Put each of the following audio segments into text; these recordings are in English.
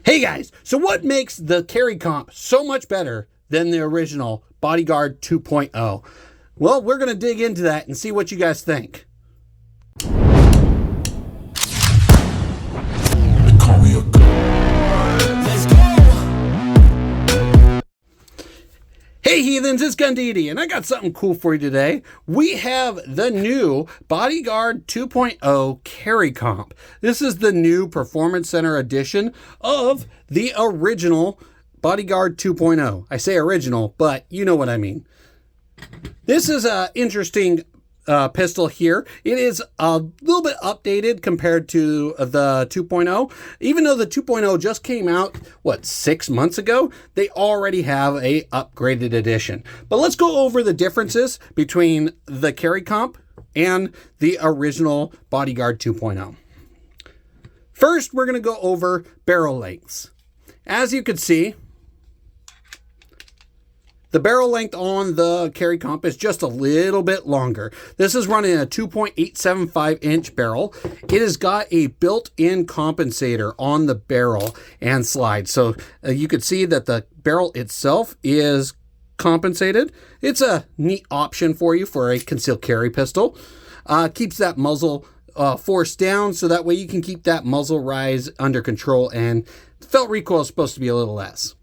Hey guys, so what makes the Carry Comp so much better than the original Bodyguard 2.0? Well, we're going to dig into that and see what you guys think. Hey heathens, it's Gundidi, and I got something cool for you today. We have the new Bodyguard 2.0 Carry Comp. This is the new Performance Center edition of the original Bodyguard 2.0. I say original, but you know what I mean. This is an interesting pistol here. It is a little bit updated compared to the 2.0. Even though the 2.0 just came out, 6 months ago, they already have a upgraded edition. But let's go over the differences between the Carry Comp and the original Bodyguard 2.0. First, we're going to go over barrel lengths. As you can see, the barrel length on the Carry Comp is just a little bit longer. This is running a 2.875 inch barrel. It has got a built-in compensator on the barrel and slide. So you can see that the barrel itself is compensated. It's a neat option for you for a concealed carry pistol. Keeps that muzzle forced down so that way you can keep that muzzle rise under control, and felt recoil is supposed to be a little less.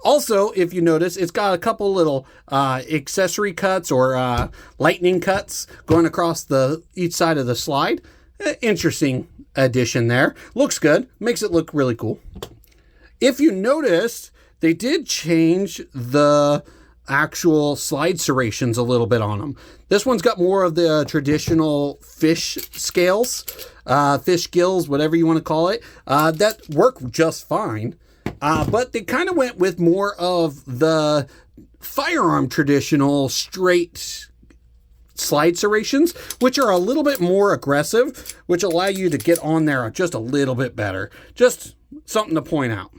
Also, if you notice, it's got a couple little accessory cuts or lightning cuts going across each side of the slide. Interesting addition there. Looks good. Makes it look really cool. If you notice, they did change the actual slide serrations a little bit on them. This one's got more of the traditional fish scales, fish gills, whatever you want to call it, that work just fine. But they kind of went with more of the firearm traditional straight slide serrations, which are a little bit more aggressive, which allow you to get on there just a little bit better. Just something to point out.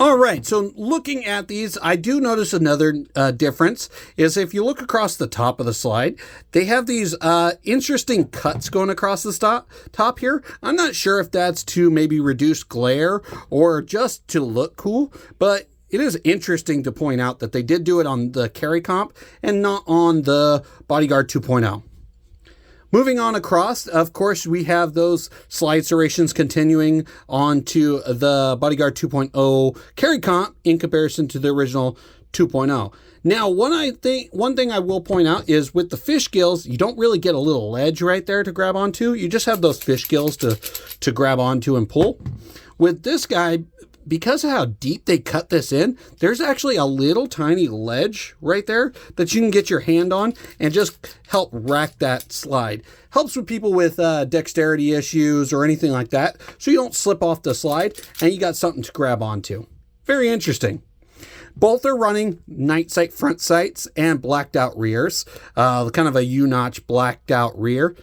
All right, so looking at these, I do notice another difference is if you look across the top of the slide, they have these interesting cuts going across the top here. I'm not sure if that's to maybe reduce glare or just to look cool, but it is interesting to point out that they did do it on the Carry Comp and not on the Bodyguard 2.0. Moving on across, of course, we have those slide serrations continuing on to the Bodyguard 2.0 Carry Comp in comparison to the original 2.0. Now, one thing I will point out is with the fish gills, you don't really get a little ledge right there to grab onto. You just have those fish gills to grab onto and pull. With this guy, because of how deep they cut this in, there's actually a little tiny ledge right there that you can get your hand on and just help rack that slide. Helps with people with dexterity issues or anything like that, so you don't slip off the slide and you got something to grab onto. Very interesting. Both are running night sight front sights and blacked out rears, kind of a U-notch blacked out rear.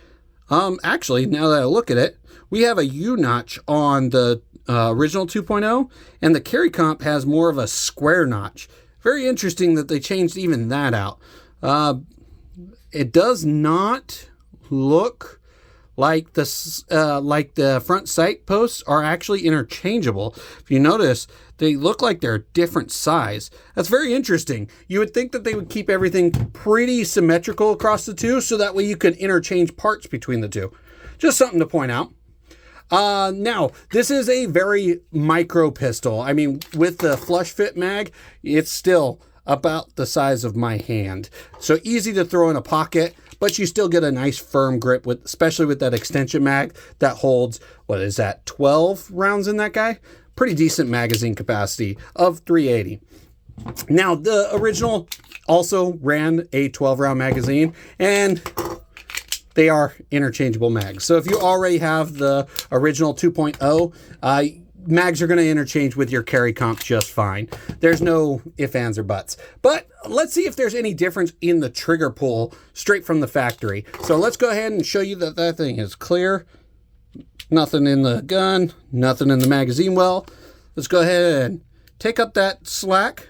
Actually, now that I look at it, we have a U-notch on the original 2.0, and the Carry Comp has more of a square notch. Very interesting that they changed even that out. It does not look like the front sight posts are actually interchangeable. If you notice, they look like they're different size. That's very interesting. You would think that they would keep everything pretty symmetrical across the two, so that way you could interchange parts between the two. Just something to point out. Now, this is a very micro pistol. I mean, with the flush fit mag, it's still about the size of my hand. So easy to throw in a pocket, but you still get a nice firm grip, especially with that extension mag that holds, 12 rounds in that guy? Pretty decent magazine capacity of 380. Now, the original also ran a 12-round magazine, and they are interchangeable mags. So if you already have the original 2.0, mags are going to interchange with your Carry Comp just fine. There's no ifs, ands, or buts. But let's see if there's any difference in the trigger pull straight from the factory. So let's go ahead and show you that that thing is clear. Nothing in the gun, nothing in the magazine well. Let's go ahead and take up that slack.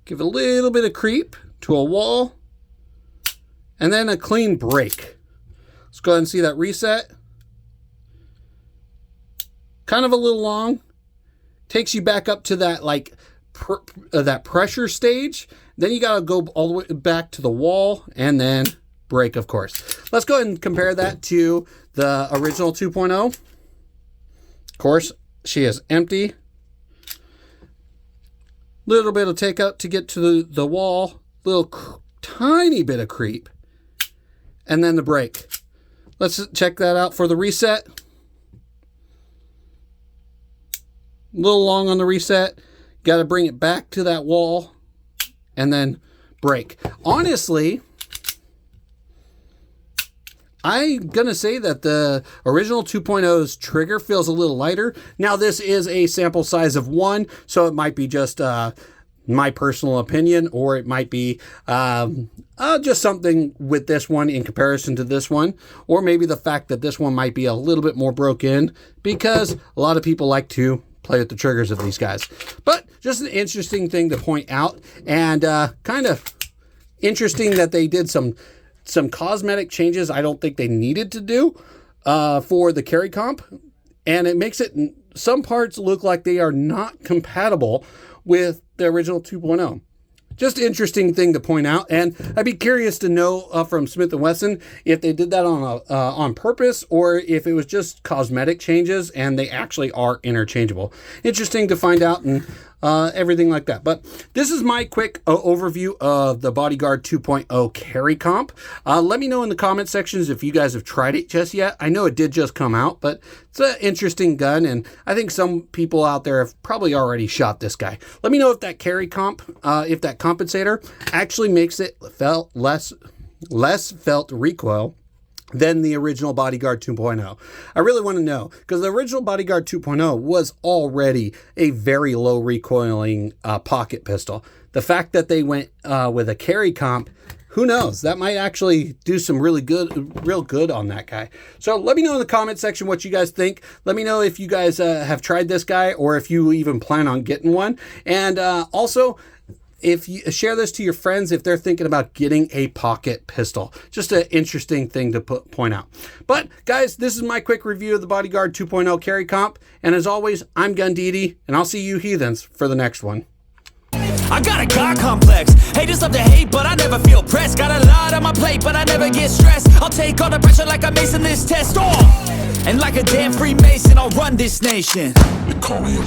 Give a little bit of creep to a wall. And then a clean break. Let's go ahead and see that reset. kind of a little long. Takes you back up to that like that pressure stage. Then you got to go all the way back to the wall and then brake, of course. Let's go ahead and compare that to the original 2.0. Of course, she is empty. Little bit of take out to get to the wall. Little tiny bit of creep. And then the brake. Let's check that out for the reset. A little long on the reset. Got to bring it back to that wall and then brake. Honestly, I'm going to say that the original 2.0's trigger feels a little lighter. Now, this is a sample size of 1, so it might be just my personal opinion, or it might be just something with this one in comparison to this one, or maybe the fact that this one might be a little bit more broken because a lot of people like to play with the triggers of these guys. But just an interesting thing to point out, and kind of interesting that they did some cosmetic changes I don't think they needed to do for the Carry Comp, and it makes it some parts look like they are not compatible with the original 2.0. Just interesting thing to point out, and I'd be curious to know from Smith&Wesson if they did that on purpose or if it was just cosmetic changes and they actually are interchangeable. Interesting to find out and everything like that. But this is my quick overview of the Bodyguard 2.0 Carry Comp. Let me know in the comment sections if you guys have tried it just yet. I know it did just come out, but it's an interesting gun, and I think some people out there have probably already shot this guy. Let me know if that Carry Comp, if that compensator actually makes it felt less felt recoil than the original Bodyguard 2.0. I really want to know, because the original Bodyguard 2.0 was already a very low recoiling pocket pistol. The fact that they went with a Carry Comp, who knows? That might actually do some real good on that guy. So let me know in the comment section what you guys think. Let me know if you guys have tried this guy or if you even plan on getting one. And also, if you share this to your friends, if they're thinking about getting a pocket pistol. Just an interesting thing to point out. But guys, this is my quick review of the Bodyguard 2.0 Carry Comp. And as always, I'm Gun Didi, and I'll see you heathens for the next one. I got a God complex. Haters love to hate, but I never feel pressed. Got a lot on my plate, but I never get stressed. I'll take all the pressure like I'm acing this test. And like a damn Freemason, I'll run this nation. You call me a